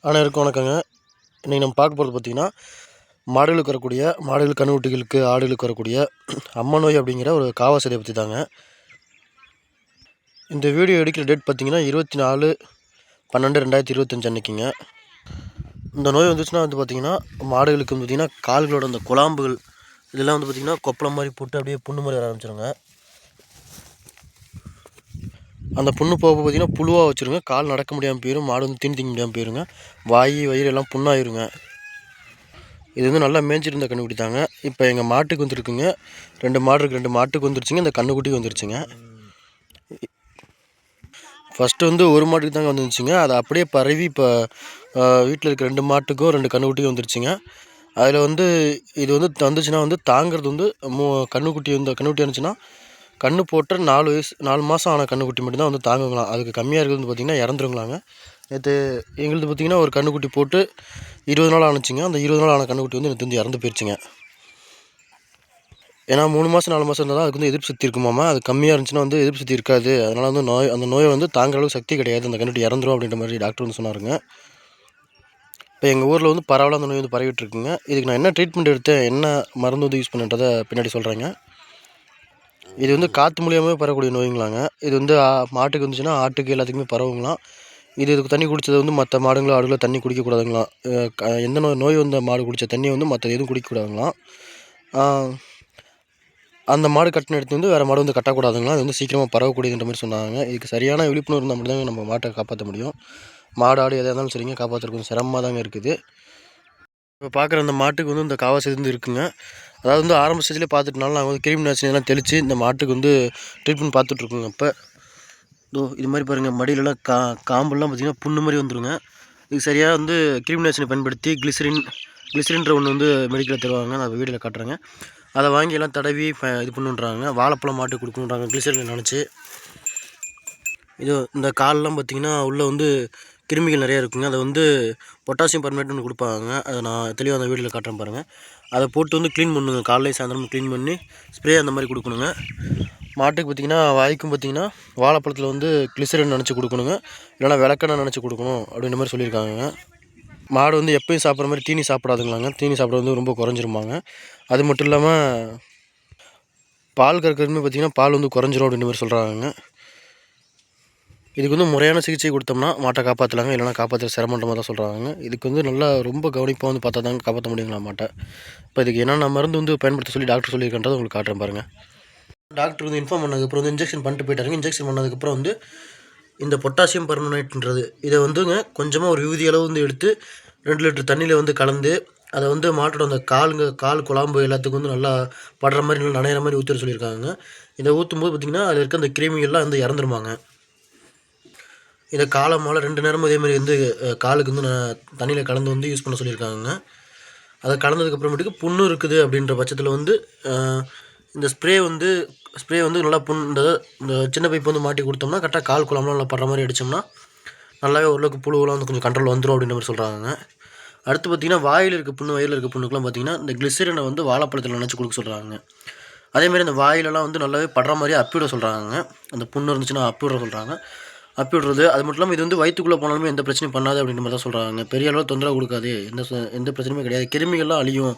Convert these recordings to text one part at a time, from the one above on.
அனைவருக்கும் வணக்கங்க. இன்றைக்கி நம்ம பார்க்க போகிறது பார்த்திங்கன்னா, மாடுகளுக்கு வரக்கூடிய மாடுகள் கன்றுக்குட்டிகளுக்கு ஆடுகளுக்கு வரக்கூடிய அம்மை நோய் அப்படிங்கிற ஒரு காவாசதையை பற்றி தாங்க. இந்த வீடியோ எடுக்கிற டேட் பார்த்திங்கன்னா 24/12/2025 அன்றைக்கிங்க. இந்த நோய் வந்துச்சுன்னா பார்த்திங்கன்னா மாடுகளுக்கு பார்த்திங்கன்னா கால்களோட அந்த குழாம்புகள் இதெல்லாம் பார்த்திங்கன்னா கொப்பளம் மாதிரி போட்டு அப்படியே புண்ணு மாதிரி வர ஆரம்பிச்சிருங்க. அந்த புண்ணு போக பார்த்திங்கன்னா புழுவாக வச்சுருங்க. கால் நடக்க முடியாமல் போயிடும். மாடு தீனி திங்க முடியாமல் போயிருங்க. வயிறு எல்லாம் புண்ணாயிருங்க. இது நல்லா மேய்ஞ்சிருந்த கன்றுக்குட்டி தாங்க. இப்போ எங்கள் மாட்டுக்கு வந்துருக்குங்க. 2 மாடு இருக்குது. 2 மாட்டுக்கு வந்துருச்சுங்க. இந்த கன்றுக்குட்டிக்கு வந்துருச்சுங்க. ஃபஸ்ட்டு ஒரு மாட்டுக்கு தாங்க வந்துருச்சுங்க. அதை அப்படியே பரவி இப்போ வீட்டில் இருக்க 2 மாட்டுக்கும் 2 கன்றுக்குட்டியும் வந்துருச்சுங்க. அதில் இது வந்துச்சுன்னா தாங்கிறது கன்றுக்குட்டி கன்றுக்குட்டி இருந்துச்சுன்னா கன்று போட்ட 4 மாதம் ஆன கன்றுக்குட்டி மட்டும்தான் தாங்குங்களாம். அதுக்கு கம்மியாக இருக்கிறது பார்த்திங்கன்னா இறந்துருங்களாங்க. நேற்று எங்களுது பார்த்திங்கன்னா ஒரு கன்றுக்குட்டி போட்டு 20 நாள் ஆணுச்சுங்க. அந்த 20 நாள் ஆன கன்றுக்குட்டி நேற்று இறந்து போயிடுச்சுங்க. ஏன்னா 3 மாதம் 4 மாதம் இருந்தால் தான் அதுக்கு எதிர்ப்பு சக்தி இருக்குமாமா. அது கம்மியாக இருந்துச்சுன்னா எதிர்ப்பு சக்தி இருக்காது. அதனால் அந்த நோயை தாங்குற அளவுக்கு சக்தி கிடையாது. அந்த கன்றுக்குட்டி இறந்துரும் அப்படின்ற மாதிரி டாக்டர் சொன்னாருங்க. இப்போ எங்கள் ஊரில் பரவலாக அந்த நோய் பரவிட்டு இருக்குங்க. இதுக்கு நான் என்ன ட்ரீட்மெண்ட் எடுத்தேன், என்ன மருந்து யூஸ் பண்ணுன்றதை பின்னாடி சொல்கிறேங்க. இது காற்று மூலியமாக பரவக்கூடிய நோய்ங்களாங்க. இது மாட்டுக்கு வந்துச்சுன்னா ஆட்டுக்கு எல்லாத்துக்குமே பரவுங்களாம். இதுக்கு தண்ணி குடித்தது மற்ற மாடுங்களோ ஆடுகளோ தண்ணி குடிக்கக்கூடாதுங்களாம். எந்த நோய் வந்த மாடு குடித்த தண்ணி மற்ற எதுவும் குடிக்கக்கூடாதுங்களாம். அந்த மாடு கட்டின எடுத்து வேறு மாடு கட்டக்கூடாதுங்களாம். அது சீக்கிரமாக பரவக்கூடியதுன்ற மாதிரி சொன்னாங்க. இதுக்கு சரியான விழிப்புணர்வு இருந்தால் மட்டும் தாங்க நம்ம மாட்டை காப்பாற்ற முடியும். மாடு ஆடு எதாக இருந்தாலும் சரிங்க காப்பாற்றுறது கொஞ்சம் சிரமமாக தாங்க இருக்குது. இப்போ பார்க்குற அந்த மாட்டுக்கு இந்த காவாசி இருக்குங்க. அதாவது ஆரம்ப ஸ்டேஜ்லேயே பார்த்துட்டனால நாங்கள் கிருமி நாசினி எல்லாம் தெளித்து இந்த மாட்டுக்கு ட்ரீட்மெண்ட் பார்த்துட்ருக்கோங்க. இப்போ இது மாதிரி பாருங்கள், மடியிலலாம் காம்பெல்லாம் பார்த்திங்கன்னா புண்ணு மாதிரி வந்துடுங்க. இது சரியாக கிருமி நாசினி பயன்படுத்தி கிளிசரின்ற ஒன்று மெடிக்கலில் தருவாங்க. நான் வீடியோவில் காட்டுறேங்க. அதை வாங்கி எல்லாம் தடவி இது பண்ணுன்றாங்க. வாழைப்பழம் மாட்டுக்கு கொடுக்கணுன்றாங்க கிளிசரின் நினச்சி. இந்த காலெலாம் பார்த்திங்கன்னா உள்ளே கிருமிகள் நிறையா இருக்குங்க. அதை பொட்டாசியம் பர்மேட் ஒன்று கொடுப்பாங்க. அதை நான் தெளிவாக அந்த வீடியோவில் காட்டுறேன் பாருங்கள். அதை போட்டு க்ளீன் பண்ணுங்க. காலையில் சாயந்தரம் க்ளீன் பண்ணி ஸ்ப்ரே அந்த மாதிரி கொடுக்கணுங்க. மாட்டுக்கு பார்த்திங்கன்னா வாய்க்கும் பார்த்திங்கன்னா வாழைப்பழத்தில் கிளிசரின் நினச்சி கொடுக்கணுங்க. இல்லைனா விளக்கெண்ணெய் நினச்சி கொடுக்கணும் அப்படின்ற மாதிரி சொல்லியிருக்காங்க. மாடு எப்பயும் சாப்பிட்ற மாதிரி தீனி சாப்பிடாதுங்களாங்க. தீனி சாப்பிட்றது ரொம்ப குறைஞ்சிருமாங்க. அது மட்டும் இல்லாமல் பால் கறக்கிறதுமே பார்த்திங்கன்னா பால் குறைஞ்சிரும் அப்படின்ற மாதிரி சொல்கிறாங்க. இதுக்கு முறையான சிகிச்சை கொடுத்தோம்னா மாட்டை காப்பாற்றலாங்க. இல்லைனா காப்பாற்ற சிரமன்றமாக தான் சொல்கிறாங்க. இதுக்கு நல்லா ரொம்ப கவனிப்பாக பார்த்தா தாங்க காப்பாற்ற முடியுங்களா மாட்டை. இப்போ இதுக்கு என்னென்ன மருந்து பயன்படுத்த சொல்லி டாக்டர் சொல்லியிருக்கின்றதை உங்களுக்கு காட்டுறேன் பாருங்கள். டாக்டர் இன்ஃபார்ம் பண்ணதுக்கப்புறம் இன்ஜெக்ஷன் பண்ணிட்டு போயிட்டாருங்க. இன்ஜெக்ஷன் பண்ணதுக்கப்புறம் இந்த பொட்டாசியம் பர்மனேட்ன்றது இதை கொஞ்சமாக ஒரு விகுதி அளவு எடுத்து 2 லிட்டர் தண்ணியில் கலந்து அதை மாட்டோட அந்த கால் குழாம்பு எல்லாத்துக்கும் நல்லா படுற மாதிரி நல்லா நனையிற மாதிரி ஊற்ற சொல்லியிருக்காங்க. இதை ஊற்றும்போது பார்த்திங்கன்னா அதில் இருக்க அந்த கிருமிகள்லாம் இறந்துருமாங்க. இதை காலமால் 2 நேரமும் இதேமாதிரி காலுக்கு தண்ணியில் கலந்து யூஸ் பண்ண சொல்லியிருக்காங்க. அதை கலந்ததுக்கப்புறமேட்டுக்கு புண்ணு இருக்குது அப்படின்ற பட்சத்தில் இந்த ஸ்ப்ரே நல்லா இந்த சின்ன பைப்பு மாட்டி கொடுத்தோம்னா கரெக்டாக கால் குழம்புலாம் நல்லா படுற மாதிரி அடித்தோம்னா நல்லாவே ஓரளவுக்கு புழுவெல்லாம் கொஞ்சம் கண்ட்ரோல் வந்துடும் அப்படின்ற மாதிரி சொல்கிறாங்க. அடுத்து பார்த்திங்கன்னா வயிறில் இருக்க புண்ணுக்கெலாம் பார்த்திங்கன்னா இந்த கிளிசரினை வாழைப்பழத்தில் நினச்சி கொடுக்க சொல்கிறாங்க. அதேமாதிரி அந்த வாயிலெல்லாம் நல்லாவே படுற மாதிரி அப்பிவிட சொல்கிறாங்க. அந்த புண்ணு இருந்துச்சுன்னா அப்பிவிட சொல்கிறாங்க. அப்பிவிடுறது அது மட்டும் இல்லாமல் இது வயிற்றுக்குள்ளே போனாலுமே எந்த பிரச்சனையும் பண்ணாது அப்படின்ற மாதிரி தான் சொல்கிறாங்க. பெரிய அளவு தொந்தரவு கொடுக்காது, எந்த பிரச்சனையுமே கிடையாது, கிருமிகள்லாம் அழியும்,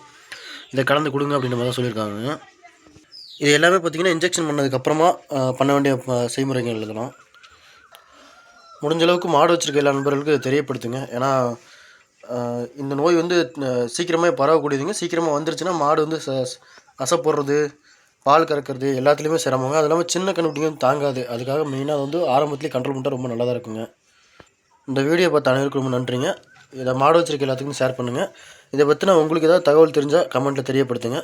இதை கலந்து கொடுங்க அப்படின்ற மாதிரி தான் சொல்லியிருக்காங்க. இது எல்லாமே பார்த்திங்கன்னா இன்ஜெக்ஷன் பண்ணதுக்கப்புறமா பண்ண வேண்டிய செய்முறைகள் எழுதலாம். முடிஞ்ச அளவுக்கு மாடு வச்சுருக்க எல்லா நண்பர்களுக்கு தெரியப்படுத்துங்க. ஏன்னா இந்த நோய் சீக்கிரமாக பரவக்கூடியதுங்க. சீக்கிரமாக வந்துருச்சுன்னா மாடு அசை போடுறது, பால் கறக்கிறது எல்லாத்துலேயுமே சிரமங்க. அது இல்லாமல் சின்ன கன்றுக்குட்டிங்க தாங்காது. அதுக்காக மெயினாக ஆரம்பத்துலேயே கண்ட்ரோல் பண்ணிட்டால் ரொம்ப நல்லதாக இருக்குங்க. இந்த வீடியோ பார்த்த அனைவருக்கும் ரொம்ப நன்றிங்க. இதை மாடு வச்சுருக்க எல்லாத்துக்கும் ஷேர் பண்ணுங்கள். இதை பற்றின உங்களுக்கு ஏதாவது தகவல் தெரிஞ்சால் கமெண்ட்டில் தெரியப்படுத்துங்க.